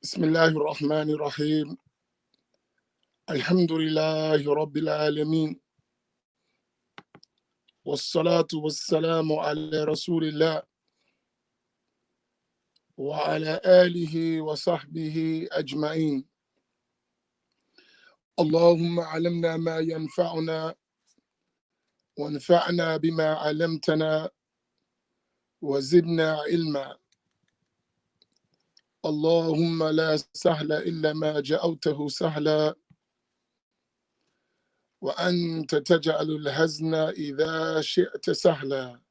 بسم الله الرحمن الرحيم الحمد لله رب العالمين والصلاة والسلام على رسول الله وعلى آله وصحبه أجمعين. اللهم علمنا ما ينفعنا وانفعنا بما علمتنا وزدنا علما. اللهم لا سهل إلا ما جعلته سهلا وأنت تجعل الحزن إذا شئت سهلا.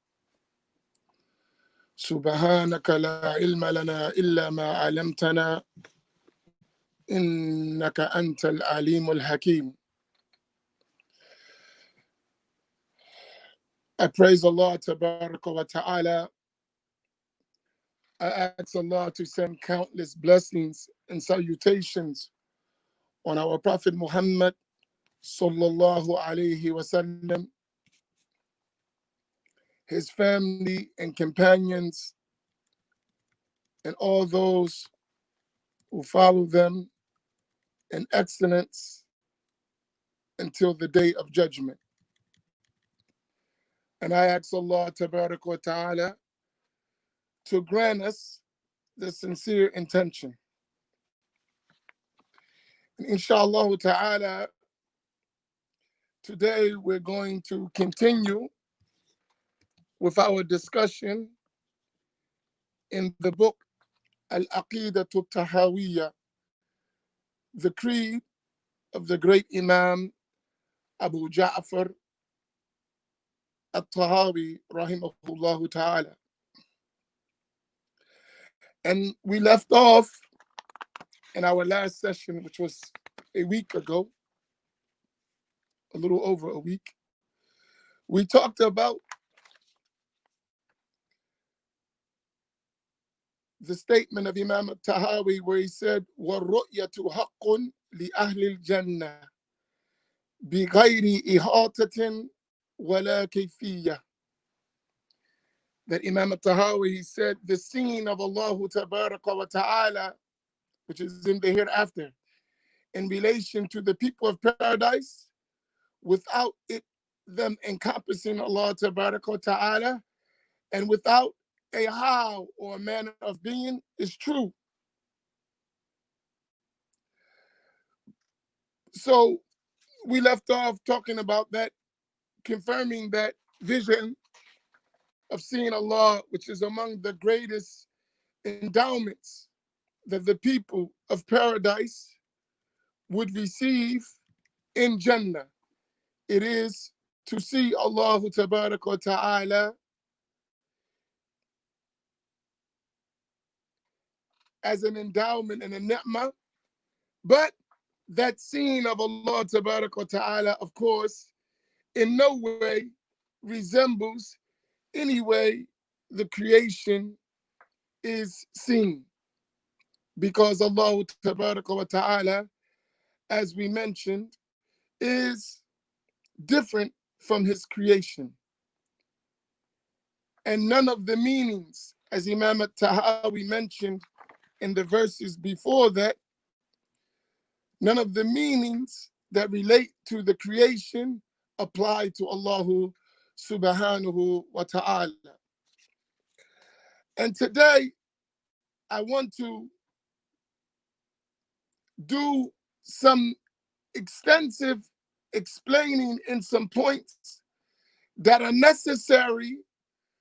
سبحانك لا علم لنا إلا ما علمتنا إنك أنت العليم الحكيم. I praise Allah Tabaraka wa Ta'ala. I ask Allah to send countless blessings and salutations on our Prophet Muhammad sallallahu alayhi wasallam, his family and companions, and all those who follow them in excellence until the day of judgment. And I ask Allah Tabaraka wa Ta'ala to grant us the sincere intention. And inshallah ta'ala, today we're going to continue with our discussion in the book Aqidah Tahawiyyah, the creed of the great Imam Abu Ja'far At-Tahawi rahimahullah ta'ala. And we left off in our last session, which was a week ago, a little over a week. We talked about the statement of Imam Tahawi where he said, وَالرُّؤْيَةُ حَقٌّ لِأَهْلِ الْجَنَّةِ بِغَيْرِ إِحَاطَةٍ وَلَا كَيْفِيَّةٍ. That Imam Tahawi said, the scene of Allah Tabaraka wa Ta'ala, which is in the hereafter, in relation to the people of paradise, without them encompassing Allah Tabaraka wa Ta'ala, and without a how or a manner of being, is true. So we left off talking about that, confirming that vision of seeing Allah, which is among the greatest endowments that the people of paradise would receive in Jannah. It is to see Allah Tabaraka wa Ta'ala as an endowment and a ni'mah, but that seeing of Allah Tabaraka wa Ta'ala, of course, in no way resembles any way the creation is seen, because Allah Tabaraka wa Ta'ala, as we mentioned, is different from his creation. And none of the meanings, as Imam Tahawi mentioned in the verses before that, none of the meanings that relate to the creation apply to Allah subhanahu wa ta'ala. And today, I want to do some extensive explaining in some points that are necessary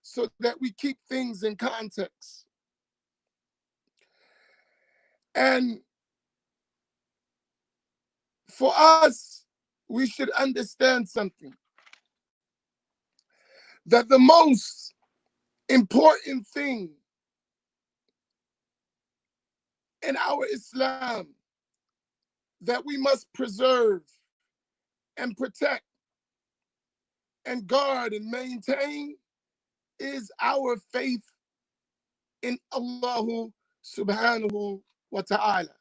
so that we keep things in context. And for us, we should understand something, that the most important thing in our Islam that we must preserve and protect and guard and maintain is our faith in Allah subhanahu wa ta'ala.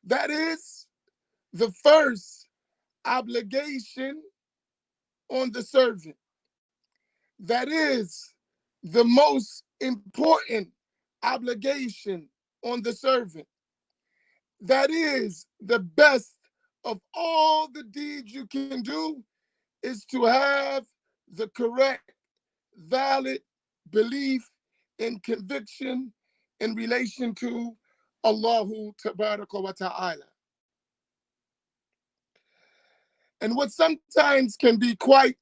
That is the first obligation on the servant. That is the most important obligation on the servant. That is the best of all the deeds you can do, is to have the correct, valid belief and conviction in relation to Allahu Tabaraka wa Ta'ala. And what sometimes can be quite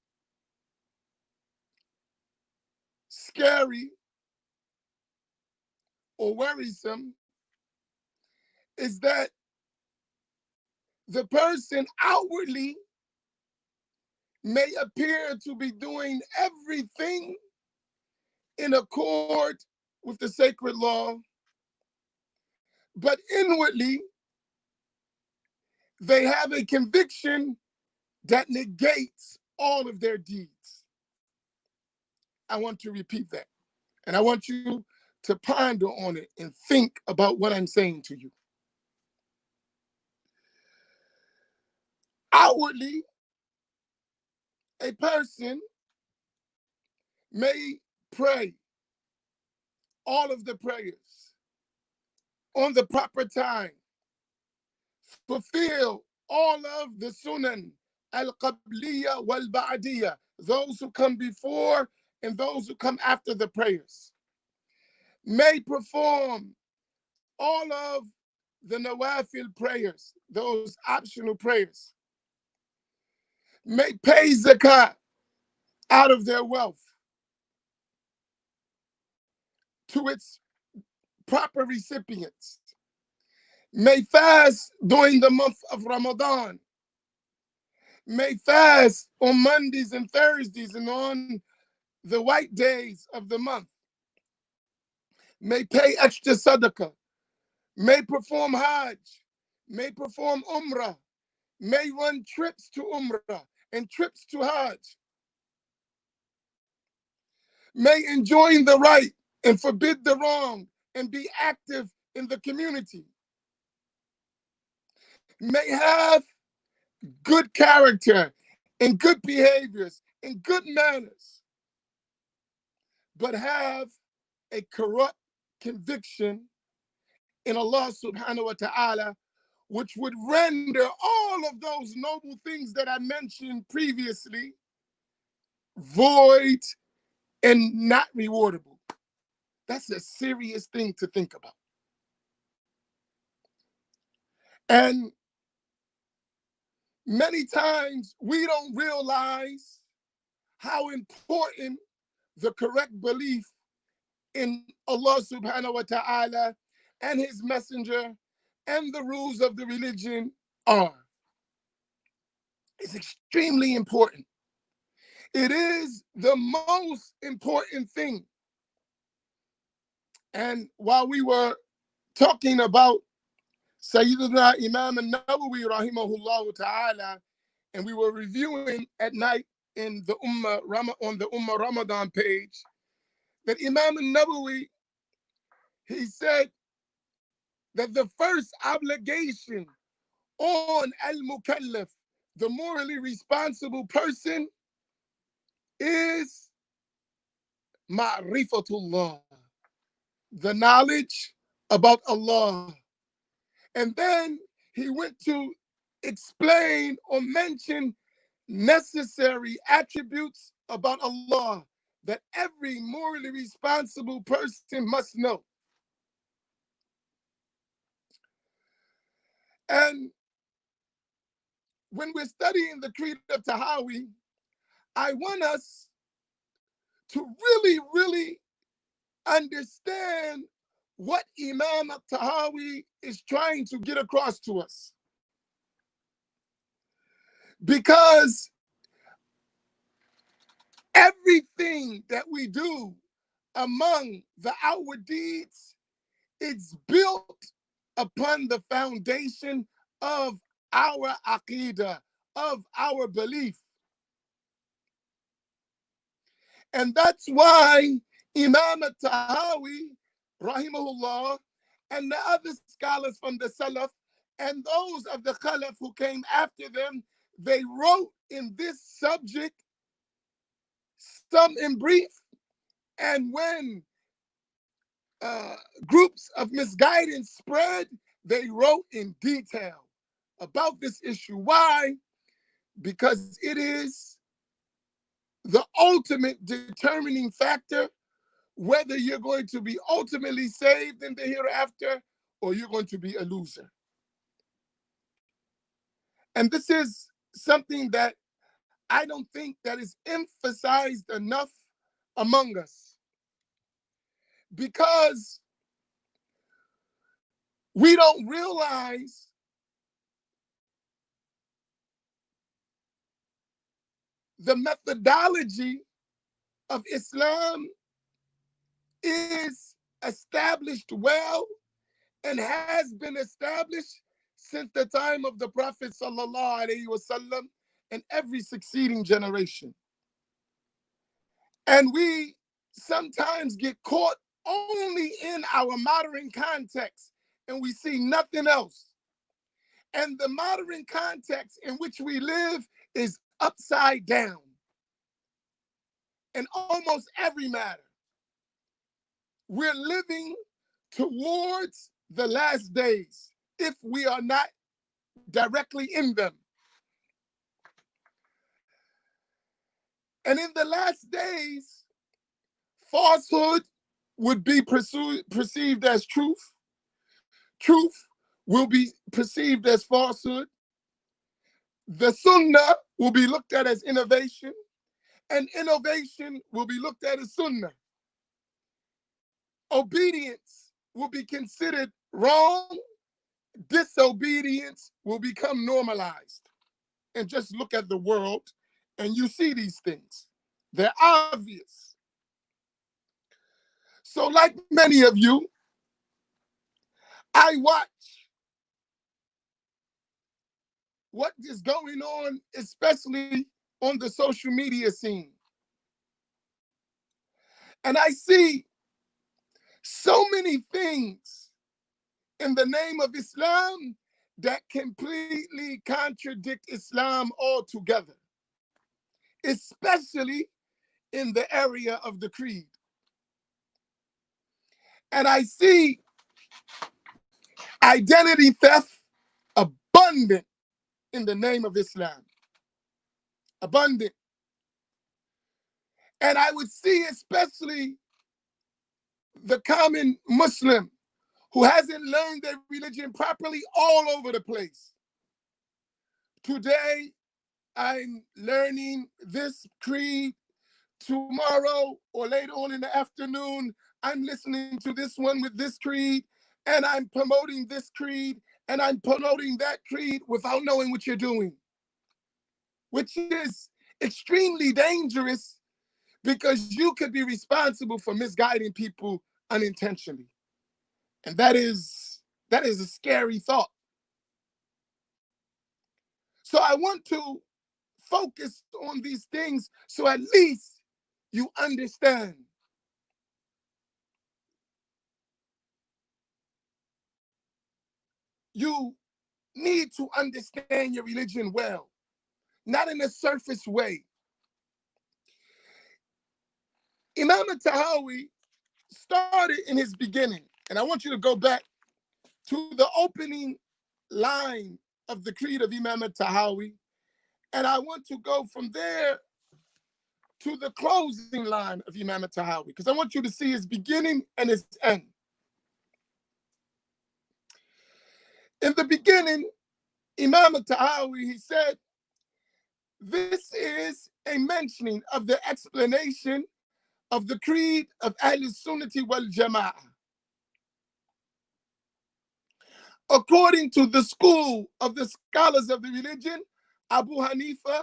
scary or worrisome is that the person outwardly may appear to be doing everything in accord with the sacred law, but inwardly they have a conviction that negates all of their deeds. I want to repeat that. And I want you to ponder on it and think about what I'm saying to you. Outwardly, a person may pray all of the prayers on the proper time, fulfill all of the sunan, al-qabliyah wal-ba'diyah, those who come before and those who come after the prayers, may perform all of the nawafil prayers, those optional prayers, may pay zakat out of their wealth to its proper recipients, may fast during the month of Ramadan, may fast on Mondays and Thursdays and on the white days of the month, may pay extra sadaqah, may perform hajj, may perform umrah, may run trips to umrah and trips to hajj, may enjoin the right and forbid the wrong and be active in the community, may have good character and good behaviors and good manners, but have a corrupt conviction in Allah subhanahu wa ta'ala, which would render all of those noble things that I mentioned previously void and not rewardable. That's a serious thing to think about. And many times we don't realize how important the correct belief in Allah subhanahu wa ta'ala and his messenger and the rules of the religion are. It's extremely important. It is the most important thing. And while we were talking about Sayyidina Imam al-Nawawi rahimahullah ta'ala, and we were reviewing at night in the on the Ummah Ramadan page, that Imam al-Nawawi, he said that the first obligation on al-mukallaf, the morally responsible person, is ma'rifatullah, the knowledge about Allah. And then he went to explain or mention necessary attributes about Allah that every morally responsible person must know. And when we're studying the Aqidah Tahawiyyah, I want us to really understand what Imam Tahawiyyah is trying to get across to us. Because everything that we do among the outward deeds, it's built upon the foundation of our aqidah, of our belief. And that's why Imam Tahawiyyah, rahimahullah, and the other scholars from the Salaf and those of the Khalaf who came after them, they wrote in this subject, some in brief, and when groups of misguidance spread, they wrote in detail about this issue. Why? Because it is the ultimate determining factor whether you're going to be ultimately saved in the hereafter or you're going to be a loser. And this is something that I don't think that is emphasized enough among us, because we don't realize the methodology of Islam is established well and has been established since the time of the Prophet sallallahu alaihi wasallam and every succeeding generation. And we sometimes get caught only in our modern context and we see nothing else. And the modern context in which we live is upside down in almost every matter. We're living towards the last days if we are not directly in them. And in the last days, falsehood would be perceived as truth. Truth will be perceived as falsehood. The sunnah will be looked at as innovation, and innovation will be looked at as sunnah. Obedience will be considered wrong. Disobedience will become normalized. And just look at the world and you see these things. They're obvious. So like many of you, I watch what is going on, especially on the social media scene. And I see so many things in the name of Islam that completely contradict Islam altogether, especially in the area of the creed. And I see identity theft abundant in the name of Islam. Abundant. And I would see especially the common Muslim who hasn't learned their religion properly all over the place. Today, I'm learning this creed. Tomorrow or later on in the afternoon, I'm listening to this one with this creed, and I'm promoting this creed, and I'm promoting that creed without knowing what you're doing, which is extremely dangerous because you could be responsible for misguiding people unintentionally. And that is a scary thought. So I want to focus on these things so at least you understand. You need to understand your religion well, not in a surface way. Imam Tahawiyyah started in his beginning, and I want you to go back to the opening line of the creed of Imam Tahawiyyah, and I want to go from there to the closing line of Imam Tahawiyyah, because I want you to see his beginning and his end. In the beginning, Imam Tahawiyyah, he said, this is a mentioning of the explanation of the creed of Ahl Sunnati wal Jama'ah. According to the school of the scholars of the religion, Abu Hanifa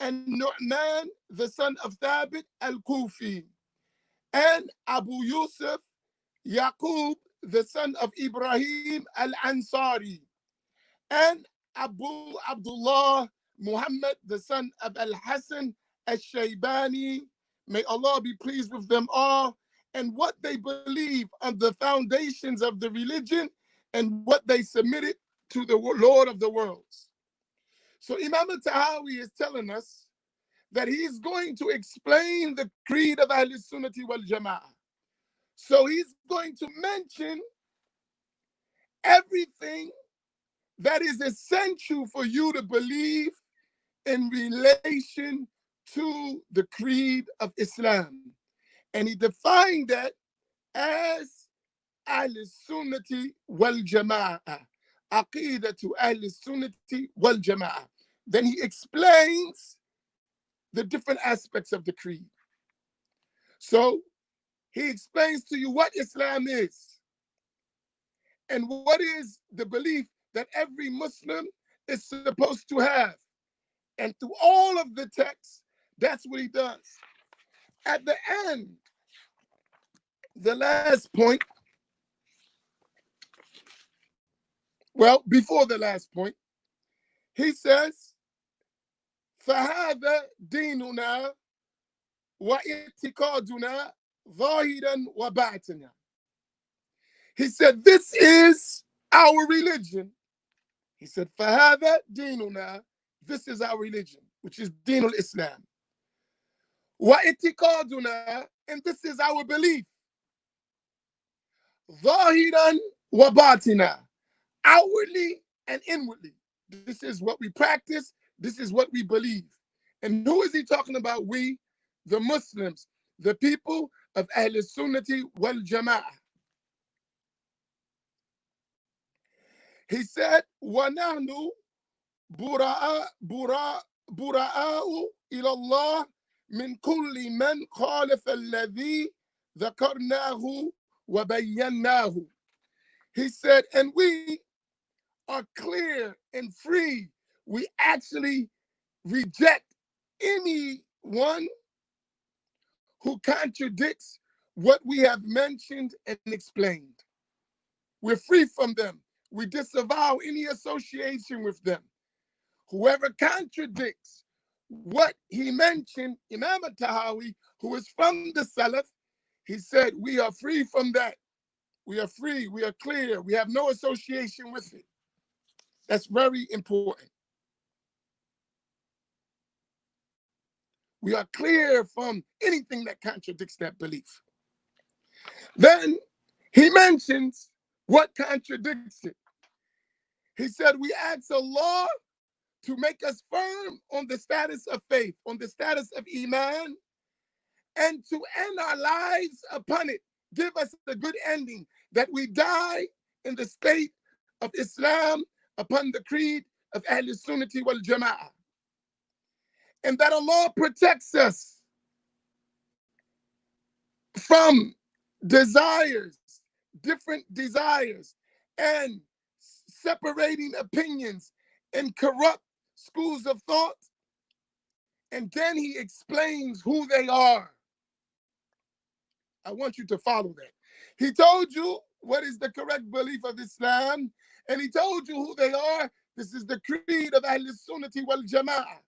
and Nu'man, the son of Thabit al-Kufi, and Abu Yusuf Yaqub, the son of Ibrahim al-Ansari, and Abu Abdullah Muhammad, the son of Al-Hasan al-Shaybani, may Allah be pleased with them all, and what they believe on the foundations of the religion and what they submitted to the Lord of the worlds. So Imam Tahawiyyah is telling us that he's going to explain the creed of Ahl Sunnati wal Jama'ah. So he's going to mention everything that is essential for you to believe in relation to the creed of Islam. And he defined that as Ahl-Sunnati wal-Jama'ah. Aqidah Tahawiyyah wal-Jama'ah. Then he explains the different aspects of the creed. So he explains to you what Islam is and what is the belief that every Muslim is supposed to have. And through all of the texts, that's what he does. At the end, the last point, well, before the last point, he says, فَهَذَا دِينُنَا وَإِعْتِقَادُنَا ظَاهِرًا وَبَاطِنًا. He said, this is our religion. He said, فَهَذَا دِينُنَا, this is our religion, which is Deenul Islam. وَإِعْتِقَادُنَا, and this is our belief. ظَاهِرًا وَبَاطِنًا, outwardly and inwardly. This is what we practice. This is what we believe. And who is he talking about? We, the Muslims, the people of Ahl-Sunnati wal-Jama'ah. He said, وَنَحْنُ بُرَاءُ إِلَى اللَّهِ مِنْ كُلِّ مَنْ خَالَفَ الَّذِي ذَكَرْنَاهُ وَبَيَّنَّاهُ. He said, and we are clear and free. We actually reject anyone who contradicts what we have mentioned and explained. We're free from them. We disavow any association with them. Whoever contradicts what he mentioned, Imam Tahawiyyah, who is from the Salaf, he said, we are free from that. We are free, we are clear, we have no association with it. That's very important. We are clear from anything that contradicts that belief. Then he mentions what contradicts it. He said, we ask Allah to make us firm on the status of faith, on the status of Iman, and to end our lives upon it. Give us a good ending, that we die in the state of Islam upon the creed of Ahl-Sunnati wal-Jama'ah. And that Allah protects us from desires, different desires, and separating opinions and corrupt schools of thought. And then he explains who they are. I want you to follow that. He told you what is the correct belief of Islam, and he told you who they are. This is the creed of Ahl-Sunnati wal-Jama'ah.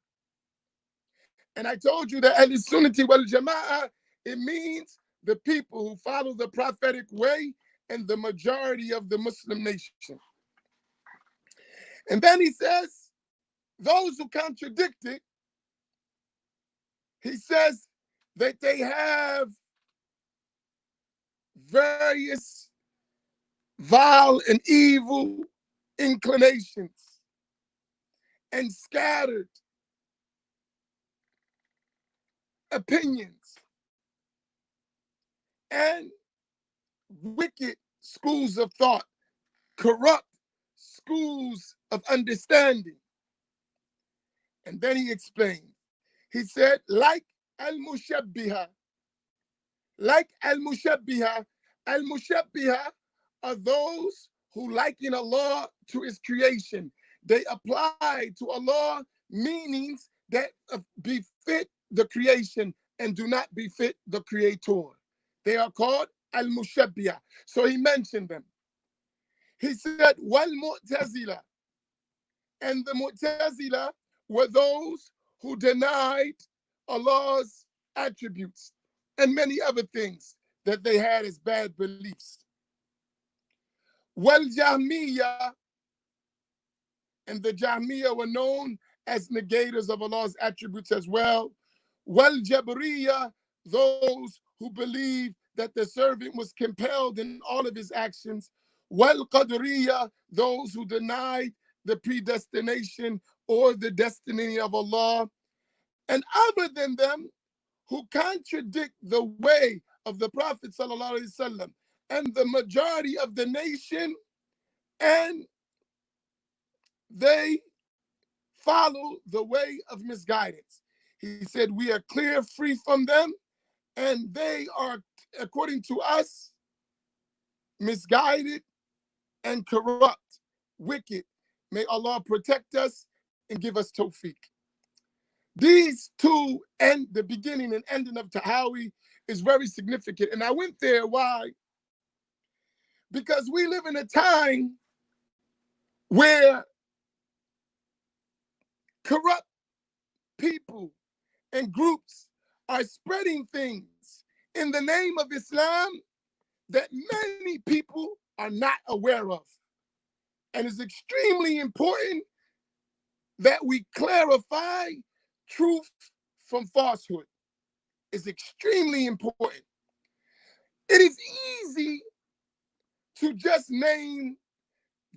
And I told you that Ahl-Sunnati wal-Jama'ah, it means the people who follow the prophetic way and the majority of the Muslim nation. And then he says, those who contradict it, he says that they have various vile and evil inclinations and scattered opinions and wicked schools of thought, corrupt schools of understanding. And then he explained. He said, like al-mushabbiha, al-mushabbiha are those who liken Allah to his creation. They apply to Allah meanings that befit the creation and do not befit the creator. They are called al-mushabbiha. So he mentioned them. He said, wal-mu'tazila. And the mu'tazila were those who denied Allah's attributes and many other things that they had as bad beliefs. Wal-Jahmiyyah, and the Jahmiyyah were known as negators of Allah's attributes as well. Wal-Jabriyyah, those who believe that the servant was compelled in all of his actions. Wal Qadariyah, those who denied the predestination or the destiny of Allah. And other than them, who contradict the way of the Prophet ﷺ and the majority of the nation, and they follow the way of misguidance. He said, we are clear, free from them, and they are, according to us, misguided and corrupt, wicked. May Allah protect us and give us tawfiq. These two, and the beginning and ending of Tahawi, is very significant. And I went there, why? Because we live in a time where corrupt people and groups are spreading things in the name of Islam that many people are not aware of. And it's extremely important that we clarify truth from falsehood. It's extremely important. It is easy to just name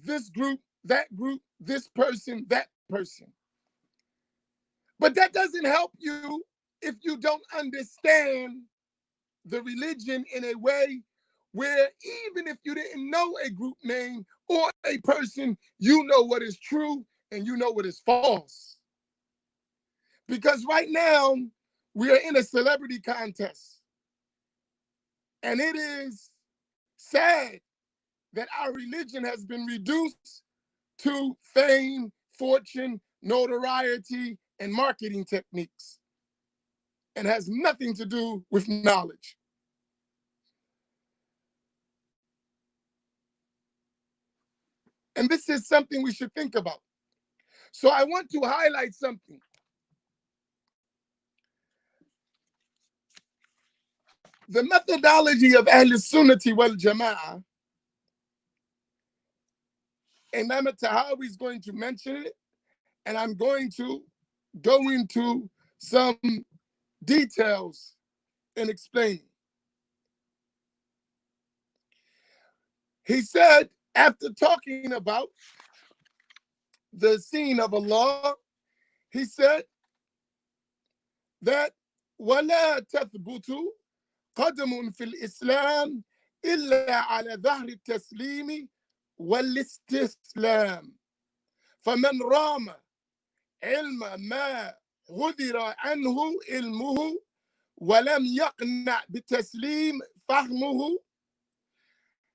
this group, this person, that person. But that doesn't help you if you don't understand the religion in a way where even if you didn't know a group name or a person, you know what is true and you know what is false. Because right now, we are in a celebrity contest. And it is sad that our religion has been reduced to fame, fortune, notoriety, and marketing techniques, and has nothing to do with knowledge. And this is something we should think about. So I want to highlight something. The methodology of Ahl Sunnati wal Jama'ah, Imam Tahawi is going to mention it, and I'm going to go into some details and explain. He said, after talking about the scene of Allah, he said that وَلَا تَثْبُتُ قَدَمٌ فِي الْإِسْلَامِ إِلَّا عَلَى ظَهْرِ التَّسْلِيمِ وَالِاسْتِسْلَامِ فَمَنْ رَامَ عِلْمَ مَا غُدِرَ عَنْهُ علمه ولم يقنع بتسليم فهمه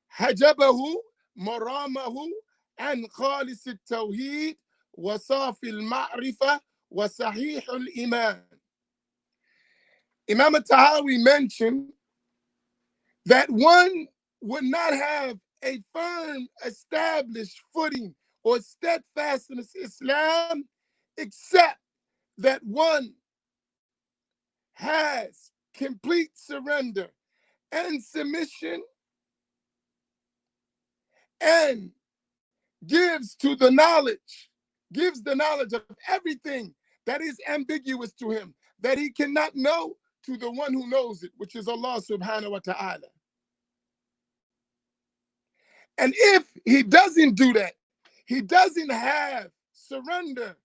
حجبه مرامه عن خالص التوحيد وصافي المعرفة وصحيح الإيمان. Imam Tahawi mentioned that one would not have a firm, established footing or steadfastness in Islam except that one has complete surrender and submission and gives the knowledge of everything that is ambiguous to him, that he cannot know, to the one who knows it, which is Allah subhanahu wa ta'ala. And if he doesn't do that, he doesn't have surrender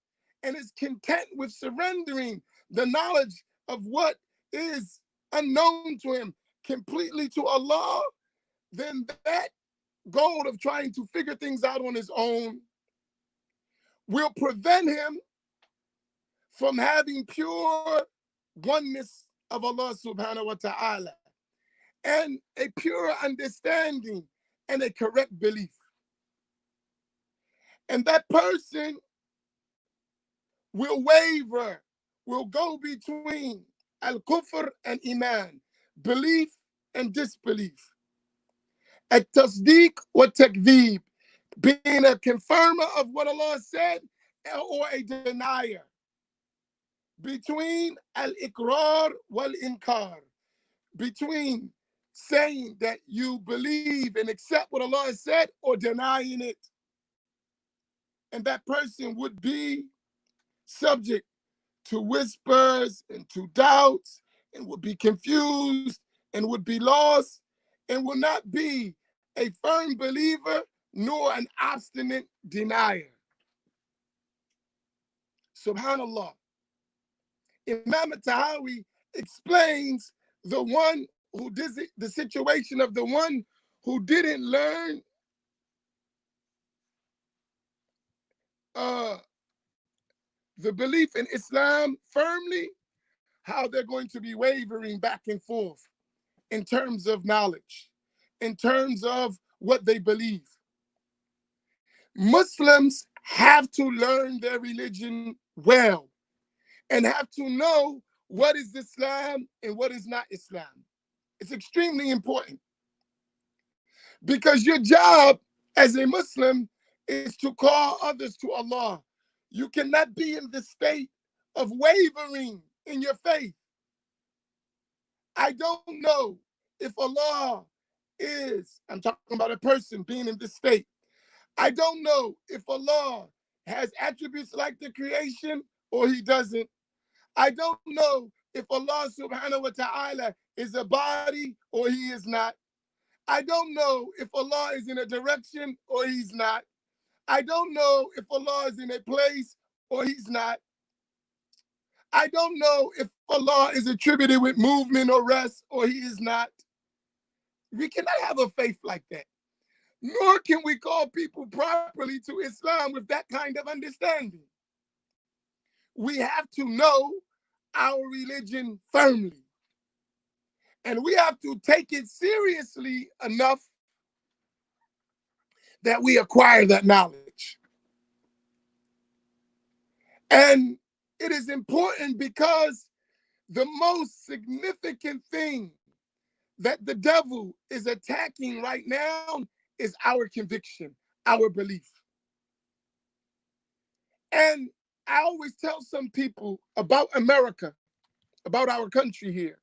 and is content with surrendering the knowledge of what is unknown to him completely to Allah, then that goal of trying to figure things out on his own will prevent him from having pure oneness of Allah subhanahu wa ta'ala and a pure understanding and a correct belief. And that person will waver, will go between al-kufr and iman, belief and disbelief. At-tasdeeq wa takdeeb, being a confirmer of what Allah said or a denier. Between al-iqrar wal-inkar, between saying that you believe and accept what Allah has said or denying it. And that person would be subject to whispers and to doubts and would be confused and would be lost and will not be a firm believer nor an obstinate denier. Subhanallah. Imam Tahawi explains the situation of the one who didn't learn the belief in Islam firmly, how they're going to be wavering back and forth in terms of knowledge, in terms of what they believe. Muslims have to learn their religion well and have to know what is Islam and what is not Islam. It's extremely important because your job as a Muslim is to call others to Allah. You cannot be in the state of wavering in your faith. I don't know if Allah is, I'm talking about a person being in this state. I don't know if Allah has attributes like the creation or he doesn't. I don't know if Allah subhanahu wa ta'ala is a body or he is not. I don't know if Allah is in a direction or he's not. I don't know if Allah is in a place or he's not. I don't know if Allah is attributed with movement or rest or he is not. We cannot have a faith like that. Nor can we call people properly to Islam with that kind of understanding. We have to know our religion firmly. And we have to take it seriously enough that we acquire that knowledge. And it is important because the most significant thing that the devil is attacking right now is our conviction, our belief. And I always tell some people about America, about our country here.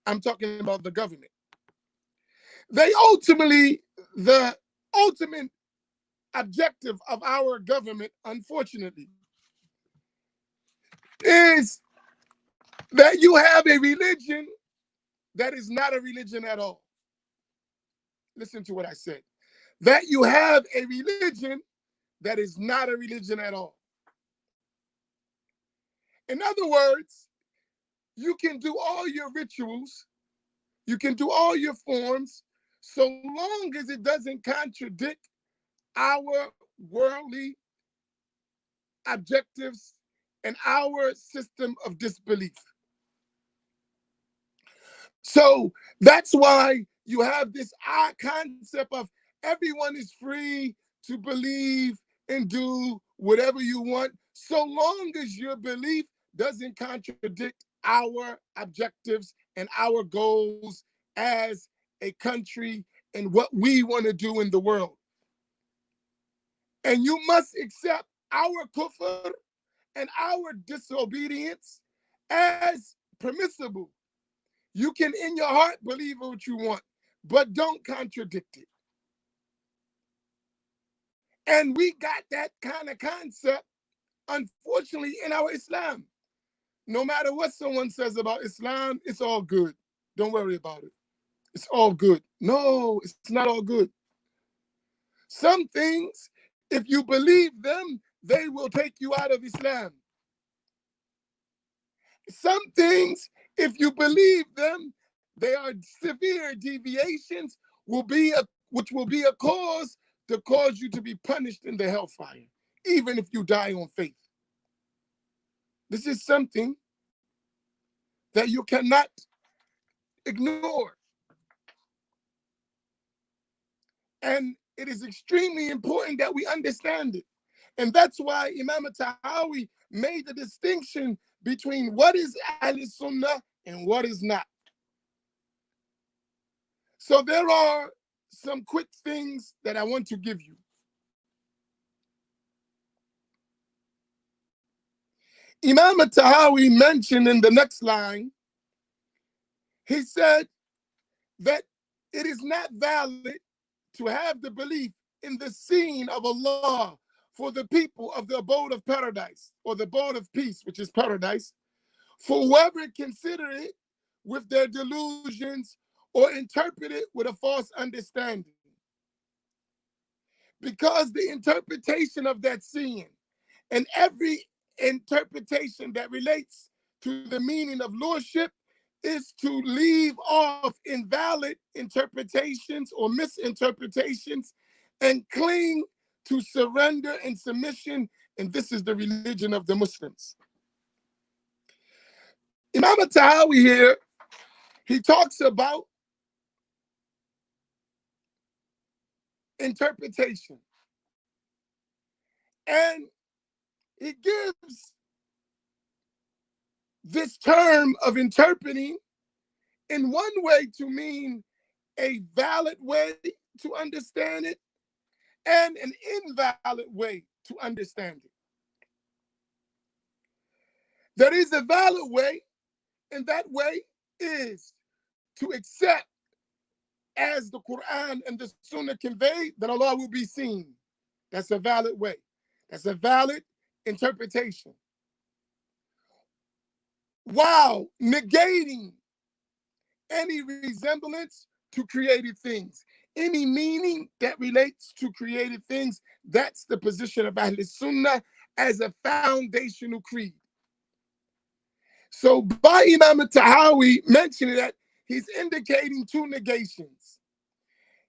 I'm talking about the government. The ultimate objective of our government, unfortunately, is that you have a religion that is not a religion at all. Listen to what I said. That you have a religion that is not a religion at all. In other words, you can do all your rituals, you can do all your forms, so long as it doesn't contradict our worldly objectives and our system of disbelief. So that's why you have this odd concept of everyone is free to believe and do whatever you want, so long as your belief doesn't contradict our objectives and our goals as a country and what we want to do in the world. And you must accept our kufr and our disobedience as permissible. You can in your heart believe what you want, but don't contradict it. And we got that kind of concept, unfortunately, in our Islam. No matter what someone says about Islam, it's all good. Don't worry about it. It's all good. No, it's not all good. Some things, if you believe them, they will take you out of Islam. Some things, if you believe them, they are severe deviations, which will be a cause to cause you to be punished in the hellfire, even if you die on faith. This is something that you cannot ignore. And it is extremely important that we understand it. And that's why Imam Tahawi made the distinction between what is Ahl Sunnah and what is not. So there are some quick things that I want to give you. Imam Tahawi mentioned in the next line, he said that it is not valid to have the belief in the scene of Allah for the people of the abode of paradise, or the abode of peace, which is paradise, for whoever consider it with their delusions or interpret it with a false understanding. Because the interpretation of that seeing and every interpretation that relates to the meaning of lordship is to leave off invalid interpretations or misinterpretations and cling to surrender and submission. And this is the religion of the Muslims. Imam Tahawiyyah here, he talks about interpretation. And he gives this term of interpreting in one way to mean a valid way to understand it and an invalid way to understand it. There is a valid way, and that way is to accept as the Quran and the Sunnah convey that Allah will be seen. That's a valid way. That's a valid interpretation. While negating any resemblance to created things, any meaning that relates to created things, that's the position of Ahl Sunnah as a foundational creed. So by Imam Tahawi mentioning that, he's indicating two negations.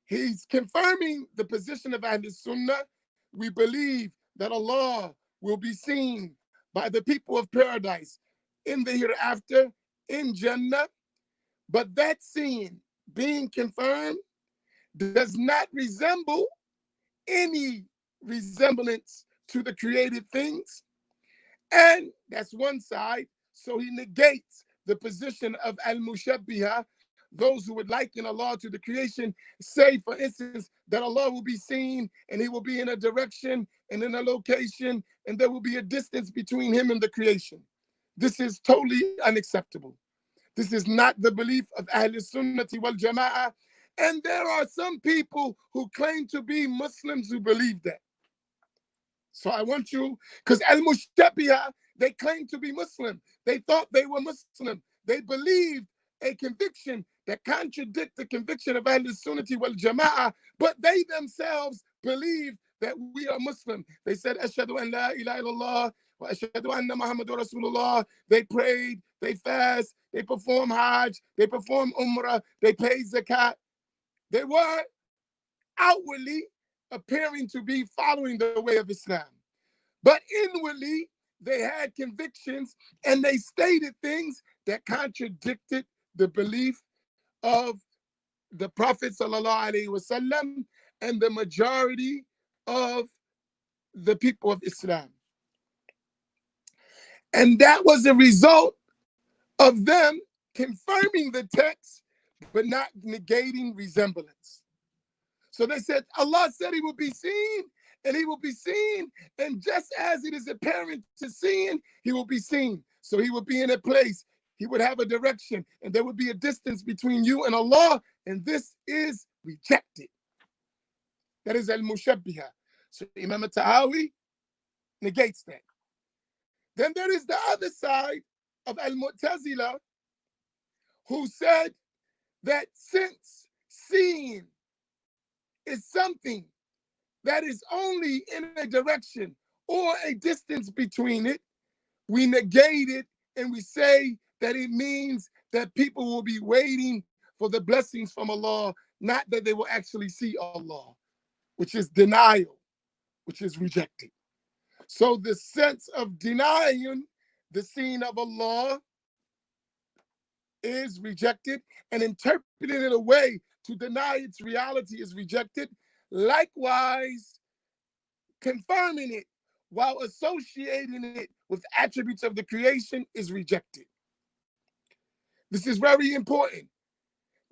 He's confirming the position of Ahl Sunnah. We believe that Allah will be seen by the people of paradise in the hereafter, in Jannah. But that seeing being confirmed does not resemble any resemblance to the created things. And that's one side. So he negates the position of al-mushabbihah, those who would liken Allah to the creation, say, for instance, that Allah will be seen and he will be in a direction and in a location, and there will be a distance between him and the creation. This is totally unacceptable. This is not the belief of Ahl Sunnati wal Jama'ah. And there are some people who claim to be Muslims who believe that. So I want you, because al-mushabbihah, they claim to be Muslim. They thought they were Muslim. They believed a conviction that contradicts the conviction of Ahl Sunnati wal Jama'ah, but they themselves believe that we are Muslim. They said, Ashhadu an la ilaha illallah wa ashhadu anna Muhammadur Rasulullah. They prayed, they fast, they perform Hajj, they perform Umrah, they pay Zakat. They were outwardly appearing to be following the way of Islam. But inwardly, they had convictions and they stated things that contradicted the belief of the Prophet ﷺ and the majority of the people of Islam. And that was a result of them confirming the text, but not negating resemblance. So they said, Allah said he will be seen, and he will be seen, and just as it is apparent to seeing, he will be seen. So he will be in a place, he would have a direction, and there would be a distance between you and Allah, and this is rejected. That is al-mushabbihah. So Imam Tahawi negates that. Then there is the other side of al-Mu'tazila, who said that since seeing is something that is only in a direction or a distance between it, we negate it and we say that it means that people will be waiting for the blessings from Allah, not that they will actually see Allah, which is denial, which is rejected. So the sense of denying the seeing of Allah is rejected, and interpreting it away to deny its reality is rejected. Likewise, confirming it while associating it with attributes of the creation is rejected. This is very important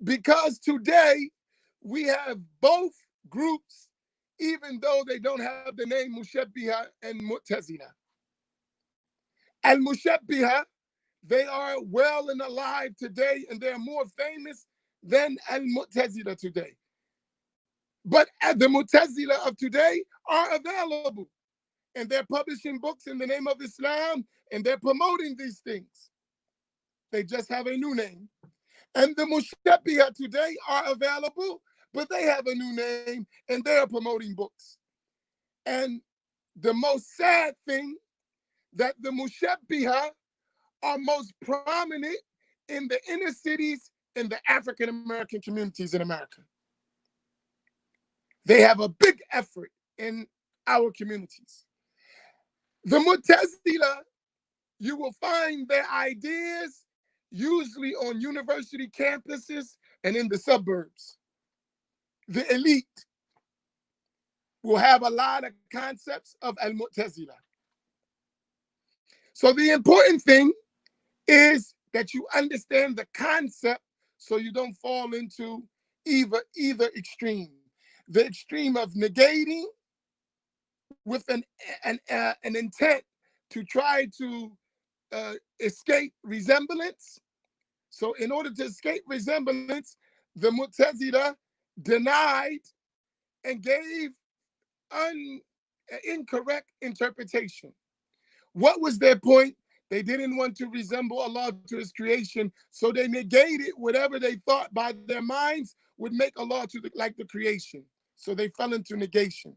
because today we have both groups, even though they don't have the name Mushabbihah and Mu'tazila. Al-Mushabbihah, they are well and alive today, and they're more famous than Al-Mu'tazila today. But the Mu'tazila of today are available, and they're publishing books in the name of Islam, and they're promoting these things. They just have a new name. And the Mushabbiha today are available, but they have a new name and they are promoting books. And the most sad thing, that the Mushabbiha are most prominent in the inner cities in the African American communities in America. They have a big effort in our communities. The Mu'tazila, you will find their ideas usually on university campuses and in the suburbs. The elite will have a lot of concepts of al-Mu'tazila. So the important thing is that you understand the concept so you don't fall into either extreme. The extreme of negating with an intent to try to escape resemblance. So in order to escape resemblance, the Mu'tazila denied and gave incorrect interpretation. What was their point? They didn't want to resemble Allah to his creation, so they negated whatever they thought by their minds would make Allah to like the creation. So they fell into negation.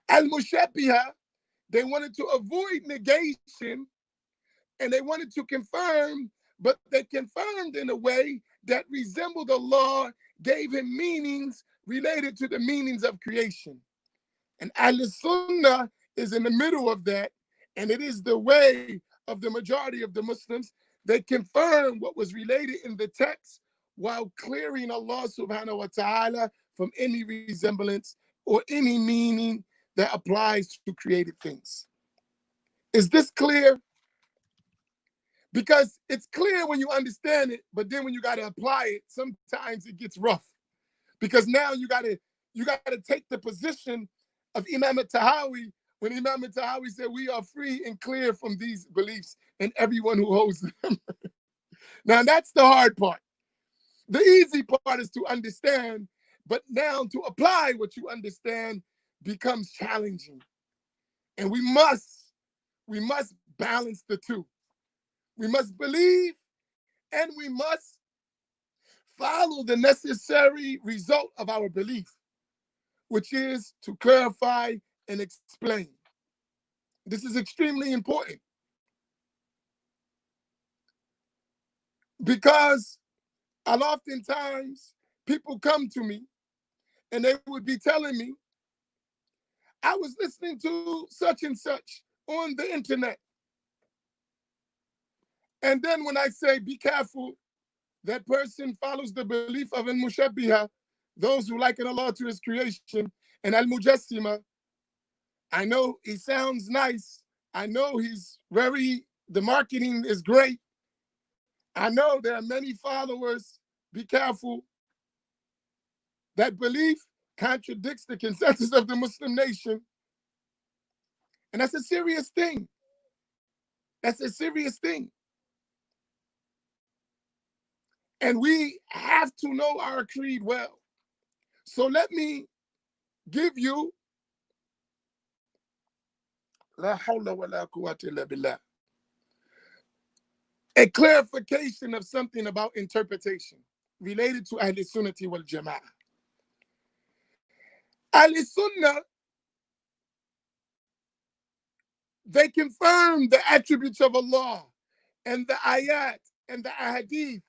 Al-Mushabbiha, they wanted to avoid negation and they wanted to confirm, but they confirmed in a way that resembled Allah, gave him meanings related to the meanings of creation. And Ahl-Sunnah is in the middle of that, and it is the way of the majority of the Muslims. They confirm what was related in the text while clearing Allah subhanahu wa ta'ala from any resemblance or any meaning that applies to created things. Is this clear? Because it's clear when you understand it, but then when you got to apply it, sometimes it gets rough. Because now you got to take the position of Imam Tahawiyyah when Imam Tahawiyyah said we are free and clear from these beliefs and everyone who holds them. Now that's the hard part. The easy part is to understand, but now to apply what you understand becomes challenging. And we must balance the two. We must believe and we must follow the necessary result of our belief, which is to clarify and explain. This is extremely important because oftentimes people come to me and they would be telling me, I was listening to such and such on the internet. And then when I say, be careful, that person follows the belief of al-Mushabbiha, those who liken Allah to his creation, and al-Mujassima. I know he sounds nice. I know the marketing is great. I know there are many followers. Be careful. That belief contradicts the consensus of the Muslim nation. And that's a serious thing. That's a serious thing. And we have to know our creed well. So let me give you La hawla wa la quwwata illa billah, a clarification of something about interpretation related to Ahl Sunnati wal Jama'ah. Ahl Sunnah, they confirm the attributes of Allah and the ayat and the hadith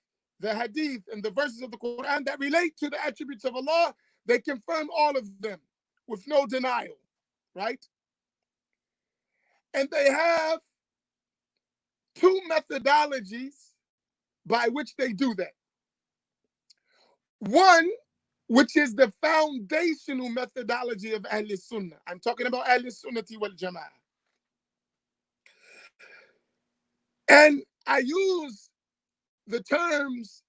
and the verses of the Quran that relate to the attributes of Allah. They confirm all of them with no denial, right? And they have two methodologies by which they do that. One, which is the foundational methodology of Ahl Sunnah. I'm talking about Ahl Sunnati wal Jama'ah. And I use the terms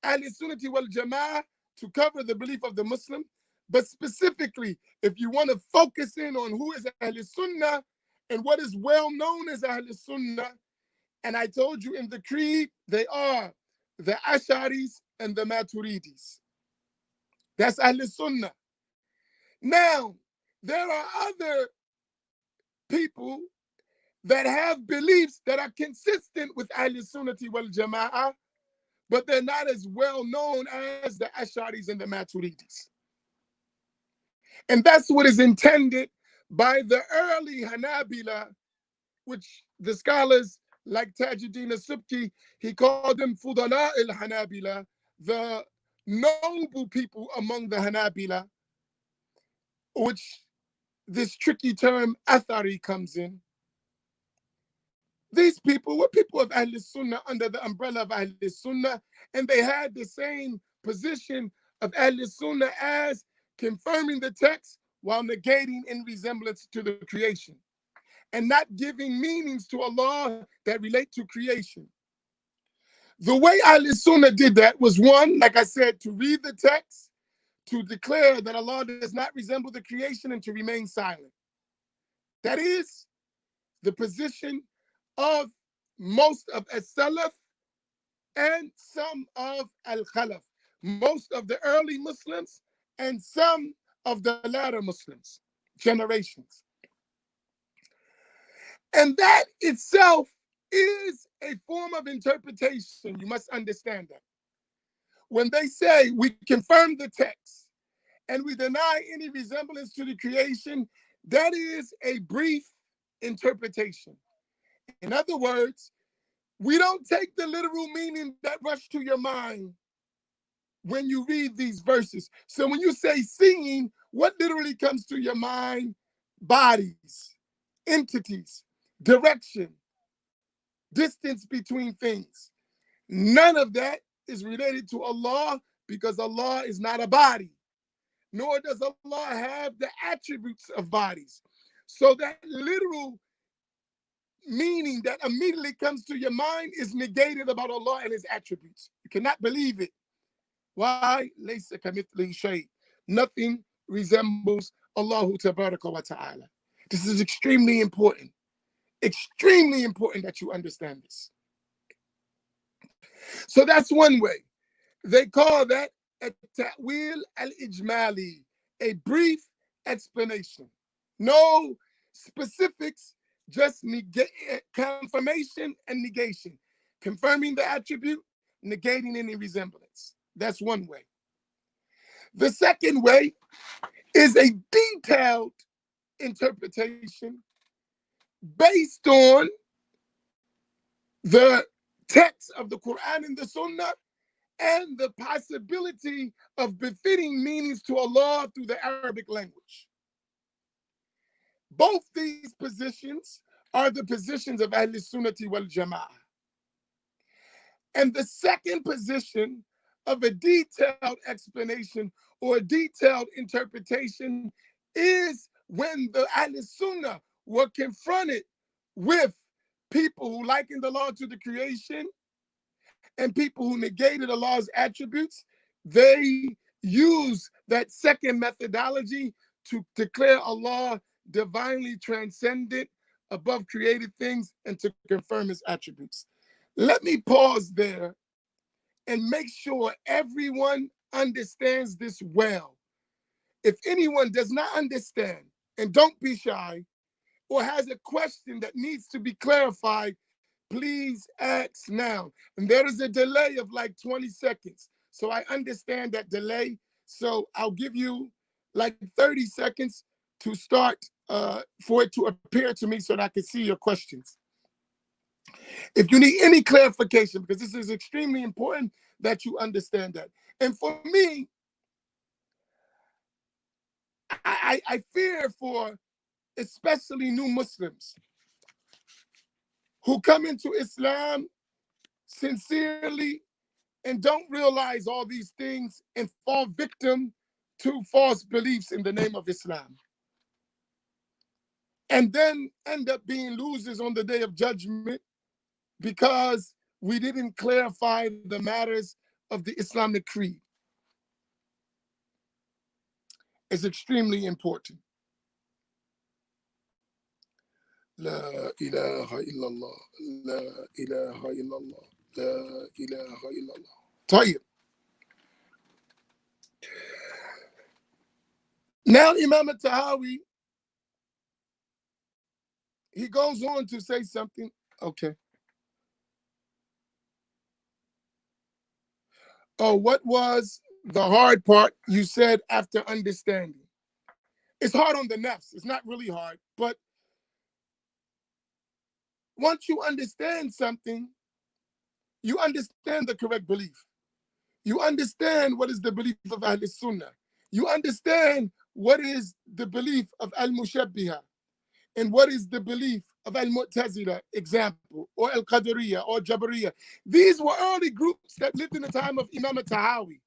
Ahl Sunnati wal Jama'ah to cover the belief of the Muslim, but specifically, if you want to focus in on who is Ahl Sunnah and what is well known as Ahl Sunnah, and I told you in the creed, they are the Asharis and the Maturidis. That's Ahl Sunnah. Now, there are other people that have beliefs that are consistent with Ahl Sunnati wal Jama'ah, but they're not as well known as the Ash'aris and the Maturidis. And that's what is intended by the early Hanabila, which the scholars like Tajuddin al-Subki, he called them Fudala al-Hanabila, the noble people among the Hanabila, which this tricky term Athari comes in. These people were people of Ahl Sunnah under the umbrella of Ahl Sunnah, and they had the same position of Ahl Sunnah as confirming the text while negating in resemblance to the creation and not giving meanings to Allah that relate to creation. The way Ahl Sunnah did that was, one, like I said, to read the text, to declare that Allah does not resemble the creation, and to remain silent. That is the position of most of as-Salaf and some of al-Khalaf, most of the early Muslims and some of the latter Muslims, generations. And that itself is a form of interpretation. You must understand that. When they say we confirm the text and we deny any resemblance to the creation, that is a brief interpretation. In other words, we don't take the literal meaning that rush to your mind when you read these verses. So when you say seeing, what literally comes to your mind? Bodies, entities, direction, distance between things. None of that is related to Allah, because Allah is not a body, nor does Allah have the attributes of bodies. So that literal meaning that immediately comes to your mind is negated about Allah and his attributes. You cannot believe it. Why? Laysa kamithlihi shay. Nothing resembles Allah tabaraka wa ta'ala. This is extremely important that you understand this. So that's one way. They call that a ta'wil al-ijmali, a brief explanation. No specifics, just confirmation and negation. Confirming the attribute, negating any resemblance. That's one way. The second way is a detailed interpretation based on the text of the Quran and the Sunnah and the possibility of befitting meanings to Allah through the Arabic language. Both these positions are the positions of Ahl Sunnati wal Jama'ah. And the second position of a detailed explanation or a detailed interpretation is when the Ahl Sunnah were confronted with people who likened Allah to the creation and people who negated Allah's attributes. They use that second methodology to declare Allah divinely transcendent above created things and to confirm his attributes. Let me pause there and make sure everyone understands this well. If anyone does not understand, and don't be shy, or has a question that needs to be clarified, please ask now. And there is a delay of like 20 seconds. So I understand that delay. So I'll give you like 30 seconds to start for it to appear to me so that I can see your questions. If you need any clarification, because this is extremely important that you understand that. And for me, I fear for especially new Muslims who come into Islam sincerely and don't realize all these things and fall victim to false beliefs in the name of Islam. And then end up being losers on the day of judgment because we didn't clarify the matters of the Islamic creed. It's extremely important. La ilaha illallah, la ilaha illallah, la ilaha illallah. Tayyib. Now Imam Tahawi, he goes on to say something. Okay. Oh, what was the hard part you said after understanding? It's hard on the nafs. It's not really hard. But once you understand something, you understand the correct belief. You understand what is the belief of Ahl Sunnah. You understand what is the belief of Al-Mushabbiha and what is the belief of Al-Mu'tazila, example, or Al-Qadariyah or Jabariyah. These were early groups that lived in the time of Imam Tahawi.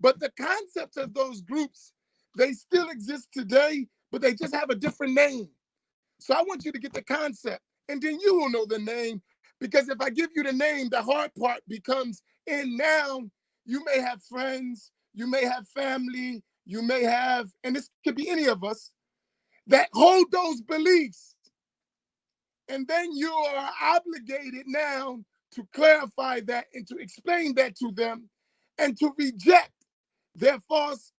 But the concepts of those groups, they still exist today, but they just have a different name. So I want you to get the concept, and then you will know the name. Because if I give you the name, the hard part becomes, and now you may have friends, you may have family, you may have, and this could be any of us, that hold those beliefs. And then you are obligated now to clarify that and to explain that to them and to reject their false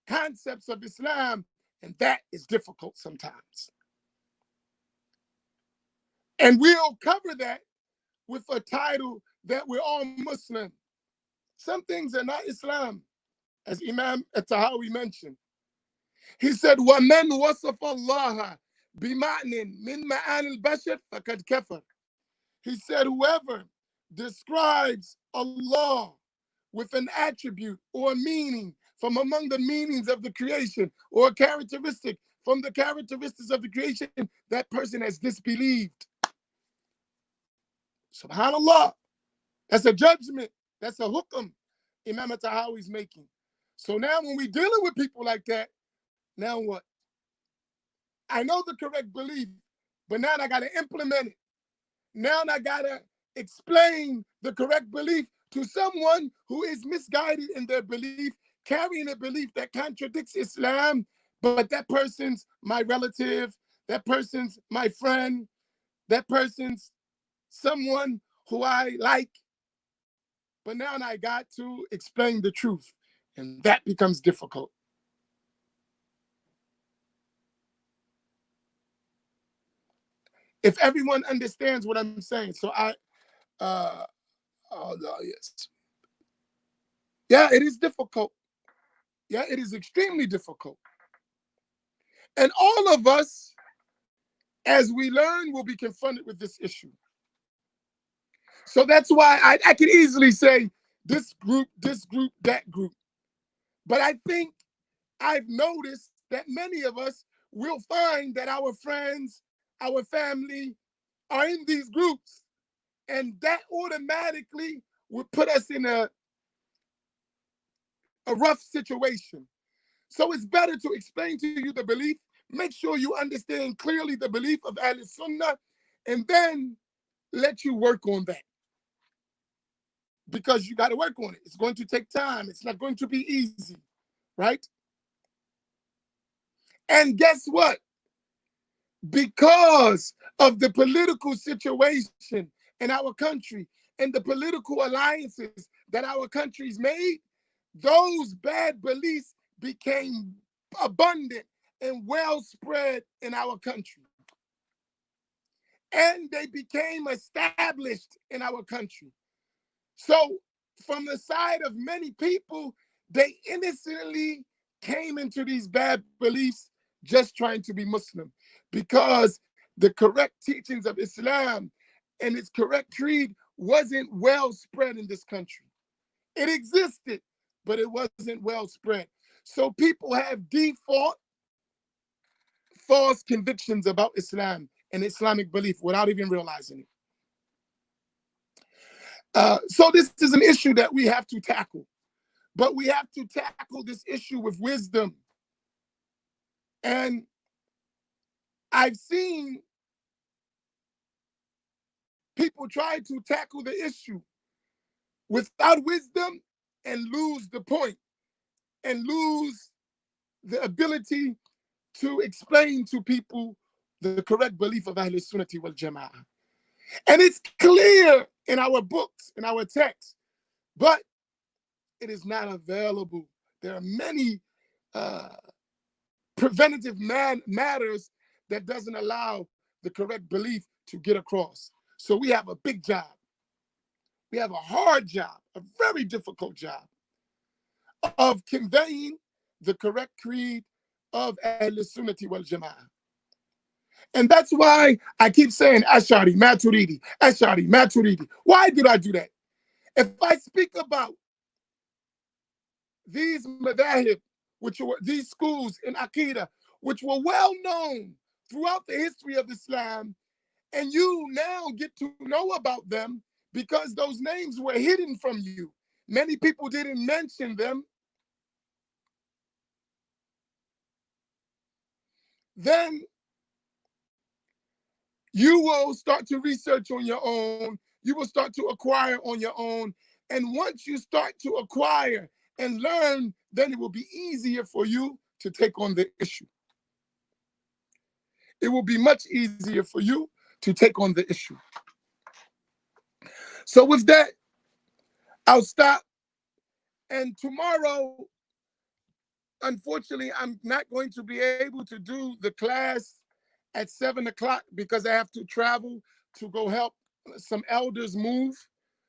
concepts of Islam. And that is difficult sometimes. And we'll cover that with a title that we're all Muslim. Some things are not Islam, as Imam Tahawi mentioned. He said, وَمَنْ وَصَفَ اللَّهَ بِمَعْنٍ مِنْ مَعَانِ الْبَشَرِ فَقَدْ كَفَرَ. He said, whoever describes Allah with an attribute or a meaning from among the meanings of the creation or a characteristic from the characteristics of the creation, that person has disbelieved. Subhanallah. That's a judgment. That's a hukm Imam Tahawi is making. So now when we're dealing with people like that, now what? I know the correct belief, but now I got to implement it. Now I got to explain the correct belief to someone who is misguided in their belief, carrying a belief that contradicts Islam, but that person's my relative, that person's my friend, that person's someone who I like. But now I got to explain the truth, and that becomes difficult. If everyone understands what I'm saying, so oh no, yes. Yeah, it is difficult. Yeah, it is extremely difficult. And all of us, as we learn, will be confronted with this issue. So that's why I can easily say this group, that group. But I think I've noticed that many of us will find that our friends, our family are in these groups. And that automatically would put us in a rough situation. So it's better to explain to you the belief, make sure you understand clearly the belief of Ahl Sunnah, and then let you work on that. Because you got to work on it. It's going to take time. It's not going to be easy, right? And guess what? Because of the political situation in our country and the political alliances that our countries made, those bad beliefs became abundant and well spread in our country. And they became established in our country. So from the side of many people, they innocently came into these bad beliefs just trying to be Muslim, because the correct teachings of Islam and its correct creed wasn't well spread in this country. It existed, but it wasn't well spread. So people have default false convictions about Islam and Islamic belief without even realizing it. So this is an issue that we have to tackle, but we have to tackle this issue with wisdom. And I've seen people try to tackle the issue without wisdom and lose the point and lose the ability to explain to people the correct belief of Ahl Sunnati wal Jama'ah. And it's clear in our books, in our texts, but it is not available. There are many preventative matters that doesn't allow the correct belief to get across. So we have a big job. We have a hard job, a very difficult job of conveying the correct creed of Ahl-Sunnati wal Jama'ah. And that's why I keep saying Ash'ari, Maturidi, Ash'ari, Maturidi. Why did I do that? If I speak about these madahib, which were these schools in Aqidah, which were well known throughout the history of Islam, and you now get to know about them because those names were hidden from you. Many people didn't mention them. Then you will start to research on your own. You will start to acquire on your own. And once you start to acquire and learn, then it will be easier for you to take on the issue. It will be much easier for you to take on the issue. So with that, I'll stop. And tomorrow, unfortunately, I'm not going to be able to do the class at 7 o'clock because I have to travel to go help some elders move.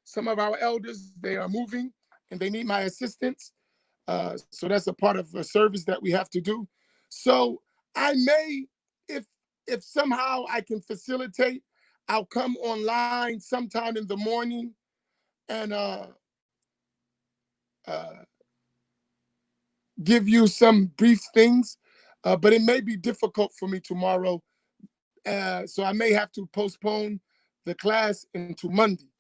Some of our elders, they are moving and they need my assistance. So that's a part of a service that we have to do. So I may, if somehow I can facilitate, I'll come online sometime in the morning and give you some brief things, but it may be difficult for me tomorrow. So I may have to postpone the class into Monday.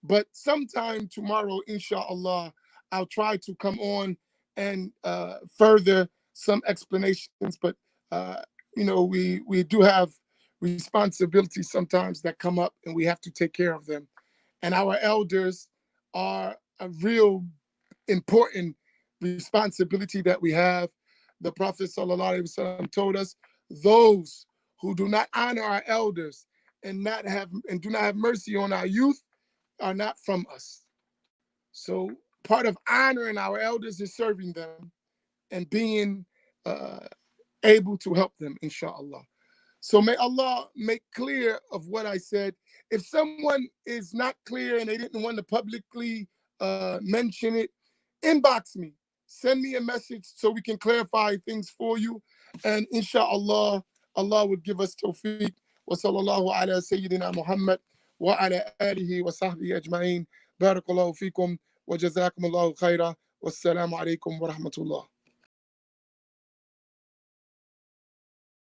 But sometime tomorrow, inshallah, I'll try to come on and further some explanations. But, we do have responsibilities sometimes that come up and we have to take care of them. And our elders are a real important responsibility that we have. The Prophet ﷺ told us, those who do not honor our elders and do not have mercy on our youth are not from us. So part of honoring our elders is serving them and being able to help them, inshallah. So may Allah make clear of what I said. If someone is not clear and they didn't want to publicly mention it, inbox me. Send me a message so we can clarify things for you. And inshallah, Allah would give us tawfiq. Wa sallallahu ala Sayyidina Muhammad wa ala alihi wa sahbihi ajma'in. Barakallahu fikum wa jazakum Allahu khaira. Wassalamu alaikum wa rahmatullah.